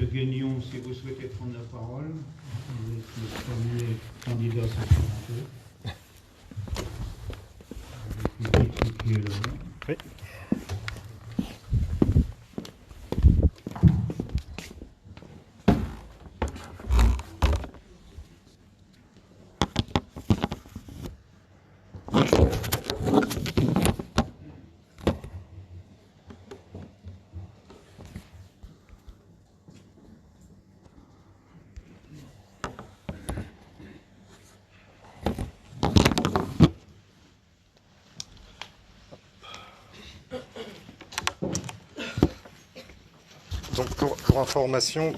Monsieur Guignon, si vous souhaitez prendre la parole, vous êtes le premier candidat supplémentaire. Avec le titre qui est là. Oui. Donc pour information,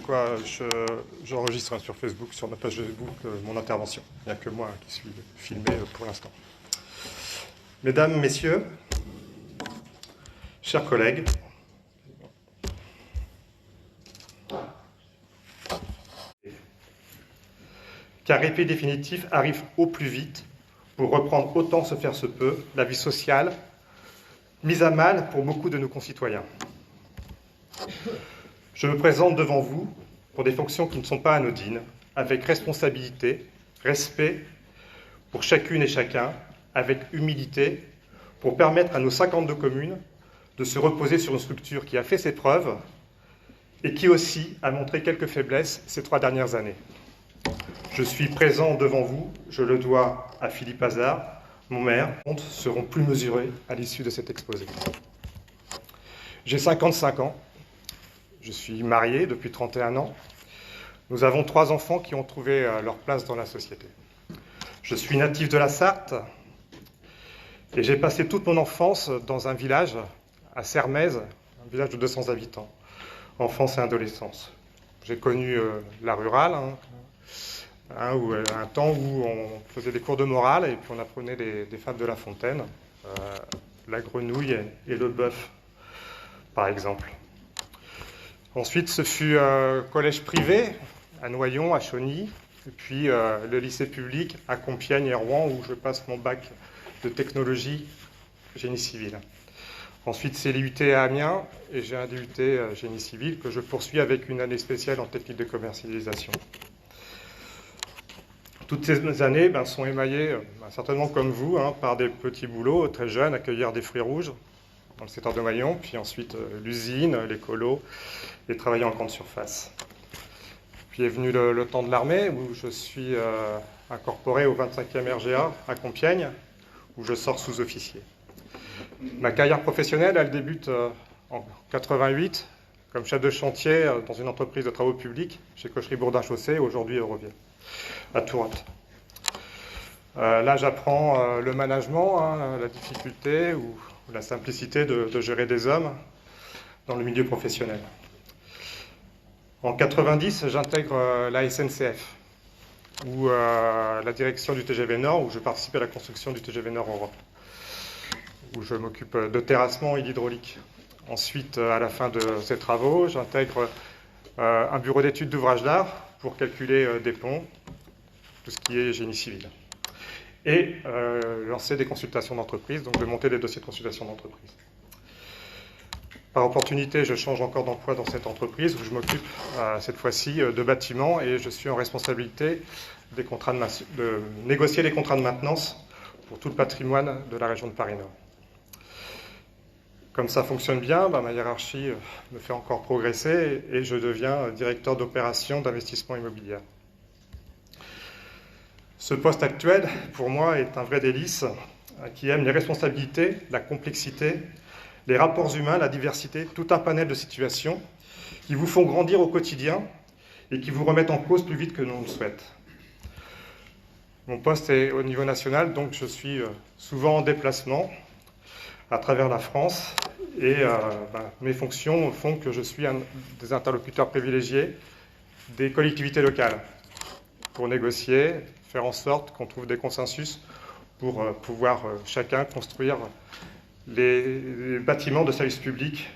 j'enregistre sur Facebook, sur ma page Facebook, mon intervention. Il n'y a que moi qui suis filmé pour l'instant. Mesdames, Messieurs, chers collègues, car épée définitif arrive au plus vite pour reprendre autant se faire se peut la vie sociale, mise à mal pour beaucoup de nos concitoyens. Je me présente devant vous pour des fonctions qui ne sont pas anodines, avec responsabilité, respect pour chacune et chacun, avec humilité, pour permettre à nos 52 communes de se reposer sur une structure qui a fait ses preuves et qui aussi a montré quelques faiblesses ces 3 dernières années. Je suis présent devant vous, je le dois à Philippe Hazard, mon maire. Les comptes seront plus mesurés à l'issue de cet exposé. J'ai 55 ans. Je suis marié depuis 31 ans. Nous avons 3 enfants qui ont trouvé leur place dans la société. Je suis natif de la Sarthe et j'ai passé toute mon enfance dans un village à Sermaises, un village de 200 habitants, enfance et adolescence. J'ai connu la rurale, un temps où on faisait des cours de morale et puis on apprenait des fables de La Fontaine, la grenouille et le bœuf, par exemple. Ensuite, ce fut collège privé à Noyon, à Chauny, et puis le lycée public à Compiègne et Rouen, où je passe mon bac de technologie génie civil. Ensuite, c'est l'IUT à Amiens, et j'ai un DUT génie civil que je poursuis avec une année spéciale en technique de commercialisation. Toutes ces années sont émaillées, certainement comme vous, par des petits boulots très jeunes, à cueillir des fruits rouges dans le secteur de Noyon, puis ensuite l'usine, les colos, et travailler en grande surface. Puis est venu le temps de l'armée, où je suis incorporé au 25e RGA à Compiègne, où je sors sous-officier. Ma carrière professionnelle, elle débute en 88, comme chef de chantier dans une entreprise de travaux publics, chez Cocherie-Bourdin-Chaussée, aujourd'hui Eurovia, à Tourotte. Là, j'apprends le management, la difficulté ou la simplicité de gérer des hommes dans le milieu professionnel. En 90, j'intègre la SNCF, ou la direction du TGV Nord, où je participe à la construction du TGV Nord Europe, où je m'occupe de terrassement et d'hydraulique. Ensuite, à la fin de ces travaux, j'intègre un bureau d'études d'ouvrages d'art pour calculer des ponts, tout ce qui est génie civil. Et lancer des consultations d'entreprise, donc de monter des dossiers de consultation d'entreprise. Par opportunité, je change encore d'emploi dans cette entreprise où je m'occupe cette fois-ci de bâtiments et je suis en responsabilité de négocier les contrats de maintenance pour tout le patrimoine de la région de Paris-Nord. Comme ça fonctionne bien, ma hiérarchie me fait encore progresser et je deviens directeur d'opération d'investissement immobilier. Ce poste actuel, pour moi, est un vrai délice qui aime les responsabilités, la complexité, les rapports humains, la diversité, tout un panel de situations qui vous font grandir au quotidien et qui vous remettent en cause plus vite que l'on le souhaite. Mon poste est au niveau national, donc je suis souvent en déplacement à travers la France et mes fonctions font que je suis un des interlocuteurs privilégiés des collectivités locales pour négocier, faire en sorte qu'on trouve des consensus pour pouvoir chacun construire les bâtiments de services publics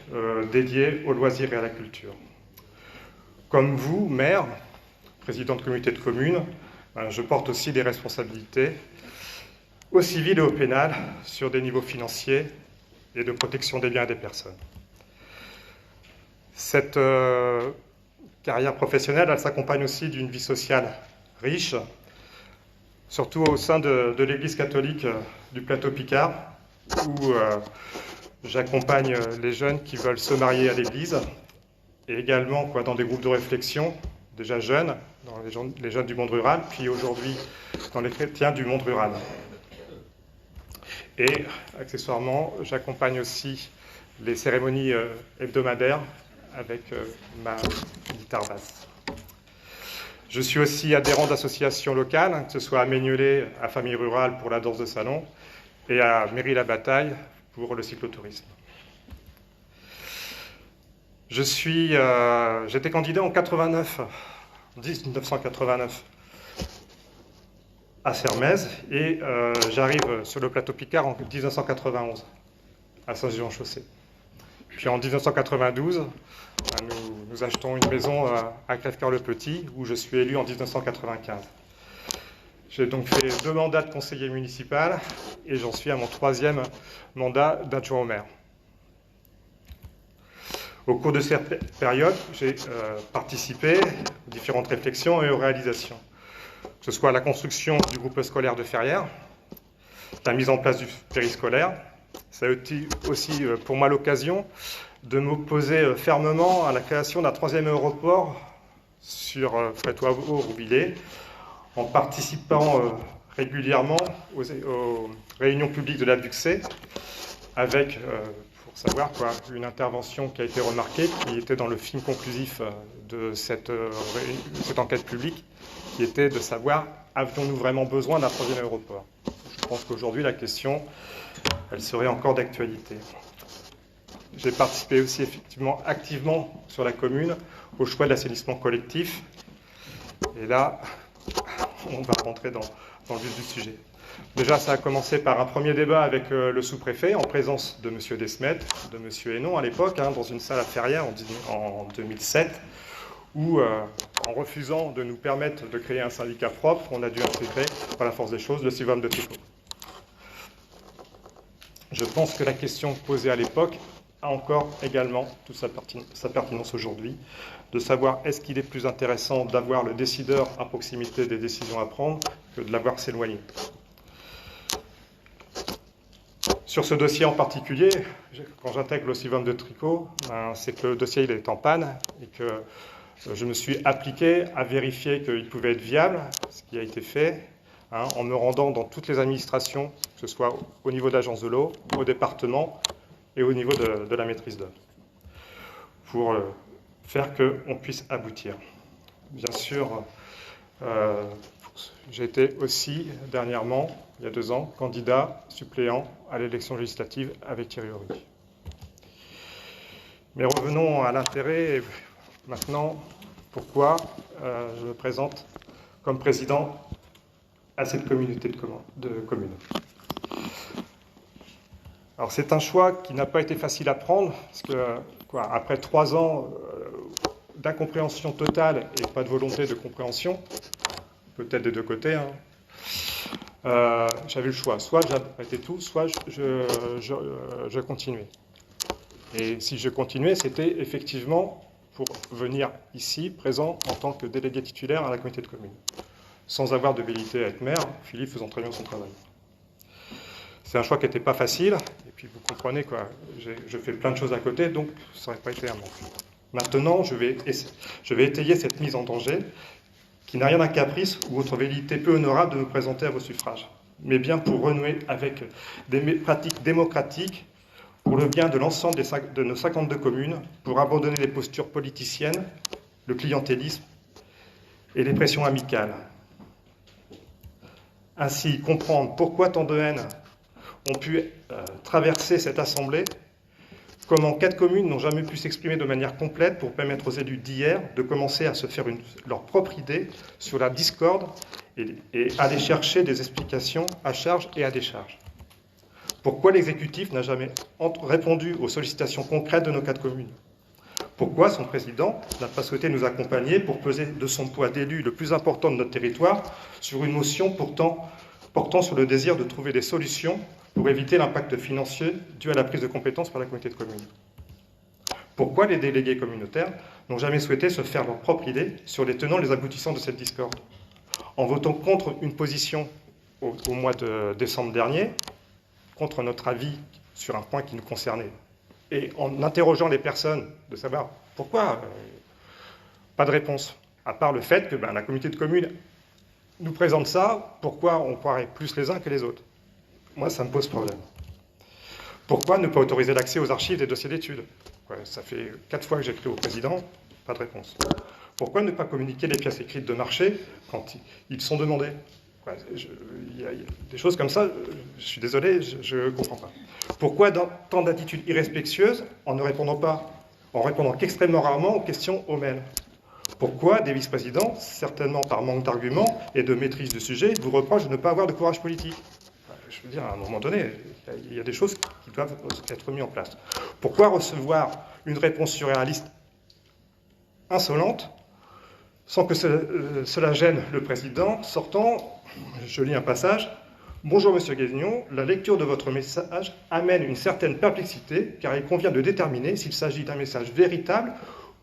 dédiés aux loisirs et à la culture. Comme vous, maire, président de communauté de communes, je porte aussi des responsabilités au civil et au pénal sur des niveaux financiers et de protection des biens et des personnes. Cette carrière professionnelle, elle s'accompagne aussi d'une vie sociale riche, surtout au sein de l'Église catholique du Plateau Picard, où j'accompagne les jeunes qui veulent se marier à l'Église, et également dans des groupes de réflexion, déjà jeunes, dans les jeunes du monde rural, puis aujourd'hui dans les chrétiens du monde rural. Et accessoirement, j'accompagne aussi les cérémonies hebdomadaires avec ma guitare basse. Je suis aussi adhérent d'associations locales, que ce soit à Maignelet, à Famille Rurale pour la danse de salon, et à Mairie-la-Bataille pour le cyclotourisme. J'étais candidat en 1989 à Sermaize et j'arrive sur le plateau Picard en 1991 à Saint-Jean-Chaussée. Puis en 1992, nous achetons une maison à Crèvecoeur-le-Petit où je suis élu en 1995. J'ai donc fait 2 mandats de conseiller municipal et j'en suis à mon 3e mandat d'adjoint au maire. Au cours de cette période, j'ai participé aux différentes réflexions et aux réalisations, que ce soit la construction du groupe scolaire de Ferrières, la mise en place du périscolaire. Ça a été aussi pour moi l'occasion de m'opposer fermement à la création d'un 3e aéroport sur Frétois-Vaux-Roubillet, en participant régulièrement aux réunions publiques de la DUCSE, avec, pour savoir, une intervention qui a été remarquée, qui était dans le film conclusif de cette enquête publique, qui était de savoir, avions-nous vraiment besoin d'un 3e aéroport? Je pense qu'aujourd'hui, la question, elle serait encore d'actualité. J'ai participé aussi effectivement activement sur la commune au choix de l'assainissement collectif. Et là, on va rentrer dans le vif du sujet. Déjà, ça a commencé par un premier débat avec le sous-préfet, en présence de M. Desmet, de M. Hénon à l'époque, dans une salle à Ferrières en 2007, où, en refusant de nous permettre de créer un syndicat propre, on a dû intégrer, par la force des choses, le CIVOM de Tricot. Je pense que la question posée à l'époque a encore également toute sa pertinence aujourd'hui, de savoir est-ce qu'il est plus intéressant d'avoir le décideur à proximité des décisions à prendre que de l'avoir s'éloigner. Sur ce dossier en particulier, quand j'intègre le CIVOM de Tricot, c'est que le dossier il est en panne et que je me suis appliqué à vérifier qu'il pouvait être viable, ce qui a été fait, en me rendant dans toutes les administrations, que ce soit au niveau d'agence de l'eau, au département et au niveau de la maîtrise d'œuvre, pour faire qu'on puisse aboutir. Bien sûr, j'ai été aussi dernièrement, il y a 2 ans, candidat suppléant à l'élection législative avec Thierry Horry. Mais revenons à l'intérêt. Maintenant, pourquoi je me présente comme président à cette communauté de communes. Alors c'est un choix qui n'a pas été facile à prendre, parce que après 3 ans d'incompréhension totale et pas de volonté de compréhension, peut-être des 2 côtés, j'avais le choix, soit j'arrêtais tout, soit je continuais. Et si je continuais, c'était effectivement pour venir ici, présent, en tant que délégué titulaire à la communauté de communes. Sans avoir de velléité à être maire, Philippe faisant très bien son travail. C'est un choix qui n'était pas facile, et puis vous comprenez, je fais plein de choses à côté, donc ça n'aurait pas été un manque. Maintenant, je vais étayer cette mise en danger, qui n'a rien d'un caprice ou autre velléité peu honorable de me présenter à vos suffrages, mais bien pour renouer avec des pratiques démocratiques, pour le bien de l'ensemble de nos 52 communes, pour abandonner les postures politiciennes, le clientélisme et les pressions amicales. Ainsi, comprendre pourquoi tant de haine ont pu traverser cette assemblée, comment 4 communes n'ont jamais pu s'exprimer de manière complète pour permettre aux élus d'hier de commencer à se faire leur propre idée sur la discorde et aller chercher des explications à charge et à décharge. Pourquoi l'exécutif n'a jamais répondu aux sollicitations concrètes de nos 4 communes? Pourquoi son président n'a pas souhaité nous accompagner pour peser de son poids d'élu le plus important de notre territoire sur une motion portant sur le désir de trouver des solutions pour éviter l'impact financier dû à la prise de compétences par la communauté de communes? Pourquoi les délégués communautaires n'ont jamais souhaité se faire leur propre idée sur les tenants et les aboutissants de cette discorde. En votant contre une position au mois de décembre dernier, contre notre avis sur un point qui nous concernait, et en interrogeant les personnes de savoir pourquoi, pas de réponse, à part le fait que la communauté de communes nous présente ça, pourquoi on croirait plus les uns que les autres? Moi, ça me pose problème. Pourquoi ne pas autoriser l'accès aux archives des dossiers d'études? Ça fait 4 fois que j'écris au président, pas de réponse. Pourquoi ne pas communiquer les pièces écrites de marché quand ils sont demandés? Il y a des choses comme ça, je suis désolé, je ne comprends pas. Pourquoi tant d'attitudes irrespectueuses en ne répondant pas, en répondant qu'extrêmement rarement aux questions au mail? Pourquoi des vice-présidents, certainement par manque d'arguments et de maîtrise du sujet, vous reprochent de ne pas avoir de courage politique? Je veux dire, à un moment donné, il y a des choses qui doivent être mises en place. Pourquoi recevoir une réponse surréaliste insolente sans que cela gêne le président sortant? Je lis un passage. « Bonjour Monsieur Guézignon, la lecture de votre message amène une certaine perplexité car il convient de déterminer s'il s'agit d'un message véritable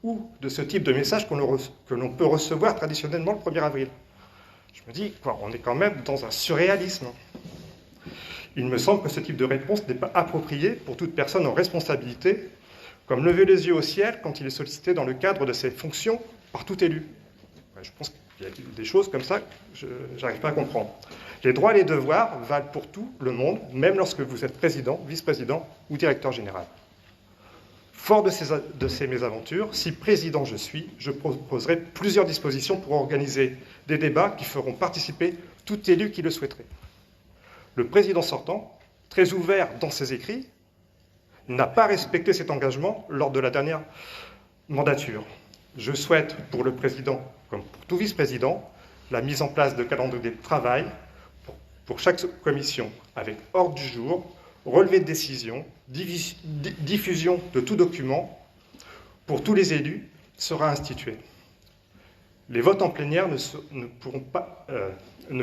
ou de ce type de message que l'on peut recevoir traditionnellement le 1er avril. » Je me dis, on est quand même dans un surréalisme. Il me semble que ce type de réponse n'est pas approprié pour toute personne en responsabilité, comme lever les yeux au ciel quand il est sollicité dans le cadre de ses fonctions par tout élu. Je pense qu'il y a des choses comme ça que je n'arrive pas à comprendre. Les droits et les devoirs valent pour tout le monde, même lorsque vous êtes président, vice-président ou directeur général. Fort de ces mésaventures, si président je suis, je proposerai plusieurs dispositions pour organiser des débats qui feront participer tout élu qui le souhaiterait. Le président sortant, très ouvert dans ses écrits, n'a pas respecté cet engagement lors de la dernière mandature. Je souhaite pour le président, comme pour tout vice-président, la mise en place de calendriers de travail pour chaque commission, avec ordre du jour, relevé de décision, diffusion de tout document pour tous les élus sera institué. Les votes en plénière ne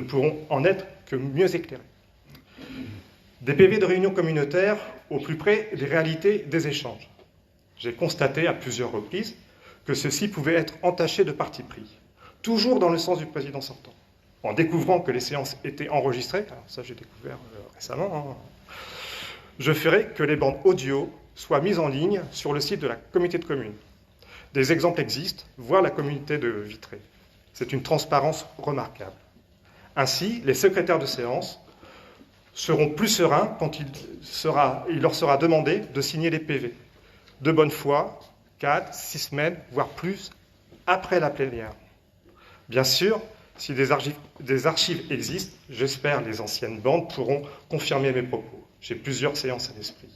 pourront en être que mieux éclairés. Des PV de réunion communautaire au plus près des réalités des échanges. J'ai constaté à plusieurs reprises que ceux-ci pouvaient être entachés de parti pris, toujours dans le sens du président sortant. En découvrant que les séances étaient enregistrées, alors ça j'ai découvert récemment, je ferai que les bandes audio soient mises en ligne sur le site de la communauté de communes. Des exemples existent, voire la communauté de Vitré. C'est une transparence remarquable. Ainsi, les secrétaires de séance seront plus sereins quand il leur sera demandé de signer les PV. De bonne foi, 4, 6 semaines, voire plus, après la plénière. Bien sûr, si des archives existent, j'espère les anciennes bandes pourront confirmer mes propos. J'ai plusieurs séances à l'esprit.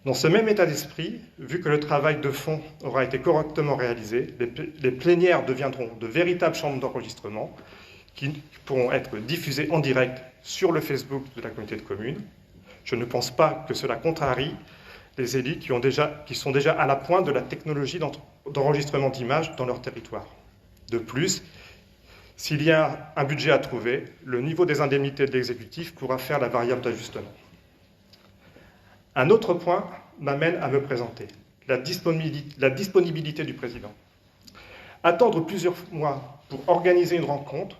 Dans ce même état d'esprit, vu que le travail de fond aura été correctement réalisé, les plénières deviendront de véritables chambres d'enregistrement qui pourront être diffusées en direct sur le Facebook de la communauté de communes. Je ne pense pas que cela contrarie les élus qui sont déjà à la pointe de la technologie d'enregistrement d'images dans leur territoire. De plus, s'il y a un budget à trouver, le niveau des indemnités de l'exécutif pourra faire la variable d'ajustement. Un autre point m'amène à me présenter, la disponibilité du président. Attendre plusieurs mois pour organiser une rencontre,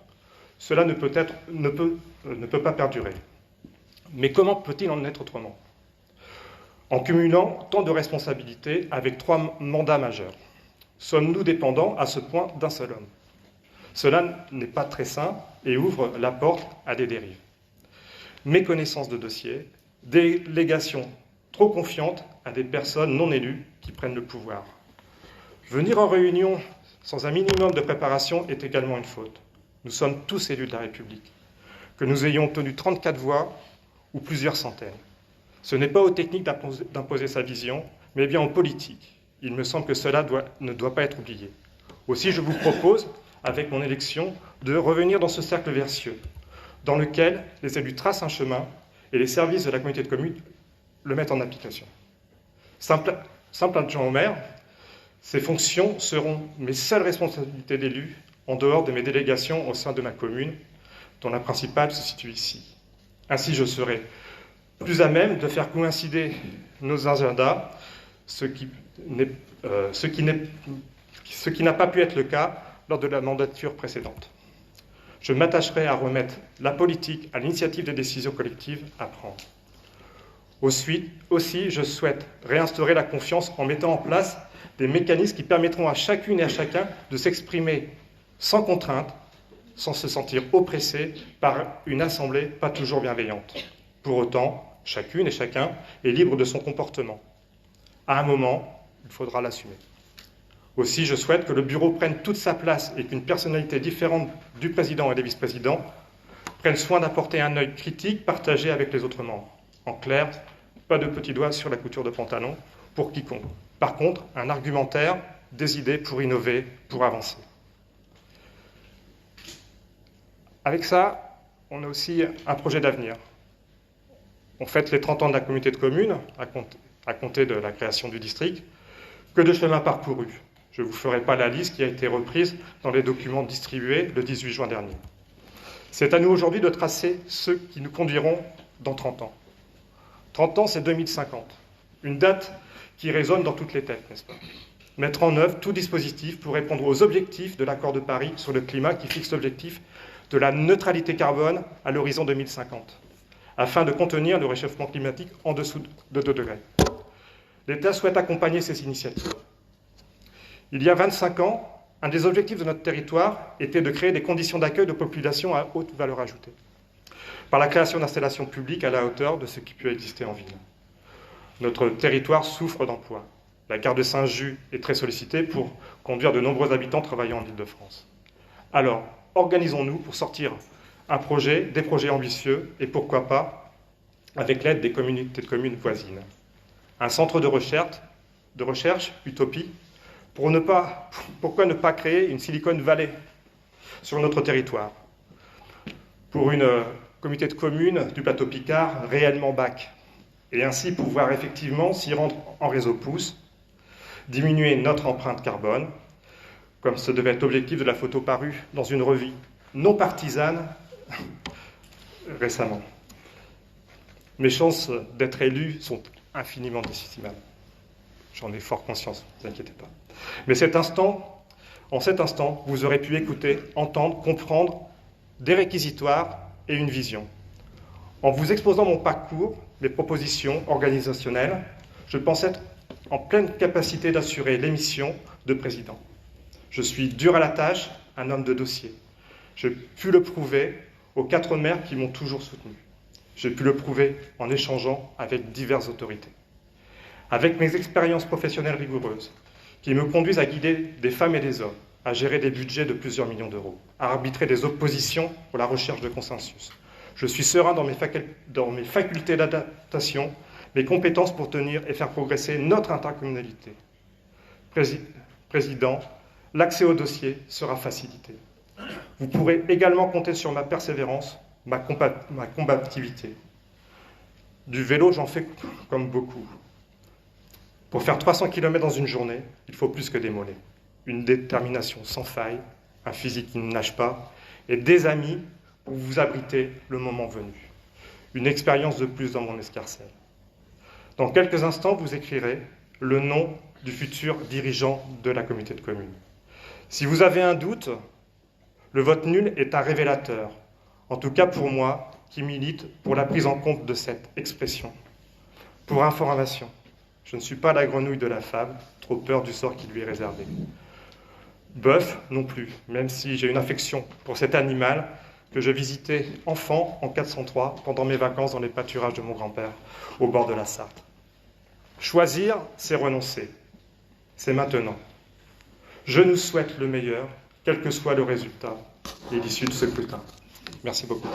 cela ne peut pas perdurer. Mais comment peut-il en être autrement? En cumulant tant de responsabilités avec 3 mandats majeurs. Sommes-nous dépendants à ce point d'un seul homme? Cela n'est pas très sain et ouvre la porte à des dérives. Méconnaissance de dossiers, délégation trop confiante à des personnes non élues qui prennent le pouvoir. Venir en réunion sans un minimum de préparation est également une faute. Nous sommes tous élus de la République. Que nous ayons obtenu 34 voix ou plusieurs centaines. Ce n'est pas aux techniques d'imposer sa vision, mais bien aux politiques. Il me semble que cela ne doit pas être oublié. Aussi, je vous propose, avec mon élection, de revenir dans ce cercle vertueux, dans lequel les élus tracent un chemin et les services de la communauté de communes le mettent en application. Simple adjoint au maire, ces fonctions seront mes seules responsabilités d'élu en dehors de mes délégations au sein de ma commune, dont la principale se situe ici. Ainsi, je serai plus à même de faire coïncider nos agendas, ce qui n'est ce qui n'a pas pu être le cas lors de la mandature précédente. Je m'attacherai à remettre la politique à l'initiative des décisions collectives à prendre. Aussi, je souhaite réinstaurer la confiance en mettant en place des mécanismes qui permettront à chacune et à chacun de s'exprimer sans contrainte, sans se sentir oppressé par une assemblée pas toujours bienveillante. Pour autant, chacune et chacun est libre de son comportement. À un moment, il faudra l'assumer. Aussi, je souhaite que le bureau prenne toute sa place et qu'une personnalité différente du président et des vice-présidents prenne soin d'apporter un œil critique partagé avec les autres membres. En clair, pas de petits doigts sur la couture de pantalon pour quiconque. Par contre, un argumentaire, des idées pour innover, pour avancer. Avec ça, on a aussi un projet d'avenir. On fête les 30 ans de la communauté de communes, à compter de la création du district. Que de chemin parcouru. Je ne vous ferai pas la liste qui a été reprise dans les documents distribués le 18 juin dernier. C'est à nous aujourd'hui de tracer ceux qui nous conduiront dans 30 ans. 30 ans, c'est 2050. Une date qui résonne dans toutes les têtes, n'est-ce pas? Mettre en œuvre tout dispositif pour répondre aux objectifs de l'accord de Paris sur le climat qui fixe l'objectif de la neutralité carbone à l'horizon 2050, afin de contenir le réchauffement climatique en dessous de 2 degrés. L'État souhaite accompagner ces initiatives. Il y a 25 ans, un des objectifs de notre territoire était de créer des conditions d'accueil de populations à haute valeur ajoutée, par la création d'installations publiques à la hauteur de ce qui peut exister en ville. Notre territoire souffre d'emploi. La gare de Saint-Just est très sollicitée pour conduire de nombreux habitants travaillant en Île-de-France. Alors, organisons-nous pour sortir des projets ambitieux, et pourquoi pas, avec l'aide des communautés de communes voisines. Un centre de recherche, Utopie, pourquoi ne pas créer une Silicon Valley sur notre territoire, pour une communauté de communes du plateau Picard réellement BAC, et ainsi pouvoir effectivement s'y rendre en réseau pouce, diminuer notre empreinte carbone, comme ce devait être l'objectif de la photo parue dans une revue non partisane récemment. Mes chances d'être élu sont infiniment décisives. J'en ai fort conscience, ne vous inquiétez pas. Mais en cet instant, vous aurez pu écouter, entendre, comprendre des réquisitoires et une vision. En vous exposant mon parcours, mes propositions organisationnelles, je pense être en pleine capacité d'assurer les missions de président. Je suis dur à la tâche, un homme de dossier. J'ai pu le prouver aux 4 maires qui m'ont toujours soutenu. J'ai pu le prouver en échangeant avec diverses autorités. Avec mes expériences professionnelles rigoureuses, qui me conduisent à guider des femmes et des hommes, à gérer des budgets de plusieurs millions d'euros, à arbitrer des oppositions pour la recherche de consensus. Je suis serein dans mes facultés d'adaptation, mes compétences pour tenir et faire progresser notre intercommunalité. Président, l'accès au dossier sera facilité. Vous pourrez également compter sur ma persévérance, ma combativité. Du vélo, j'en fais comme beaucoup. Pour faire 300 km dans une journée, il faut plus que des mollets. Une détermination sans faille, un physique qui ne nage pas, et des amis pour vous abriter le moment venu. Une expérience de plus dans mon escarcelle. Dans quelques instants, vous écrirez le nom du futur dirigeant de la communauté de communes. Si vous avez un doute, le vote nul est un révélateur, en tout cas pour moi, qui milite pour la prise en compte de cette expression. Pour information, je ne suis pas la grenouille de la fable, trop peur du sort qui lui est réservé. Bœuf non plus, même si j'ai une affection pour cet animal que je visitais enfant en 403 pendant mes vacances dans les pâturages de mon grand-père, au bord de la Sarthe. Choisir, c'est renoncer. C'est maintenant. Je nous souhaite le meilleur, quel que soit le résultat et l'issue de ce scrutin. Merci beaucoup.